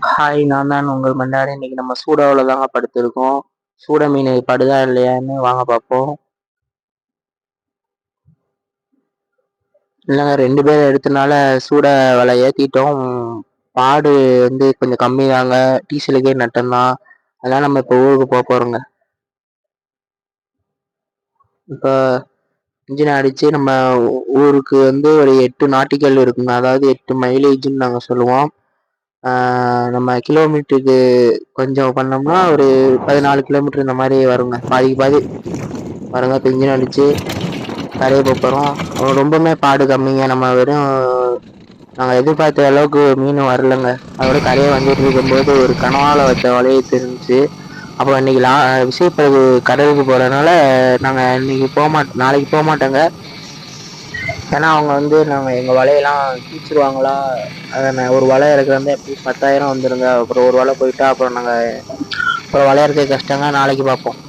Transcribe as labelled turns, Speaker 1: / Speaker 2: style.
Speaker 1: Hi, நான் தான் உங்கள் மண்டாடி. இன்னைக்கு நம்ம சூடாவுல தாங்க படுத்திருக்கோம். சூட மீன் படுதா இல்லையான்னு வாங்க பார்ப்போம். இல்லங்க 2 பேர் எடுத்தனால சூட விலை ஏத்திட்டோம். பாடு கொஞ்சம் கம்மி தாங்க. டீசலுக்கே நட்டம் தான். அதனால நம்ம இப்போ ஊருக்கு போறோங்க. இப்போ இன்ஜின் அடிச்சு நம்ம ஊருக்கு ஒரு 8 நாட்டிக்கல் இருக்குங்க. அதாவது 8 மைலேஜ்ன்னு நாங்க சொல்லுவோம். நம்ம கிலோமீட்டருக்கு கொஞ்சம் பண்ணோம்னா ஒரு 14 கிலோமீட்டர் இந்த மாரி வருங்க. பாதிக்கு பாதி வருங்க. இப்போ இன்ஜின் அடிச்சு கரையை போகிறோம். ரொம்பவுமே பாடு கம்மிங்க. நம்ம வெறும் நாங்கள் எதிர்பார்த்த அளவுக்கு மீன் வரலங்க. அதோட கரையை வந்துட்டு இருக்கும்போது ஒரு கனவால வச்ச வலையை தெரிஞ்சுச்சு. அப்போ இன்னைக்கு விசைப்படகு கடலுக்கு போகிறதுனால நாங்கள் இன்னைக்கு நாளைக்கு போக மாட்டோங்க. ஏன்னா அவங்க நாங்கள் எங்கள் வலையெல்லாம் கீச்சிருவாங்களா. அதை ஒரு வலை இறக்குறது எப்படி 10,000 வந்துடுங்க. அப்புறம் ஒரு வலை போயிட்டா அப்புறம் நாங்கள் அப்புறம் வலை இறக்க கஷ்டங்க. நாளைக்கு பார்ப்போம்.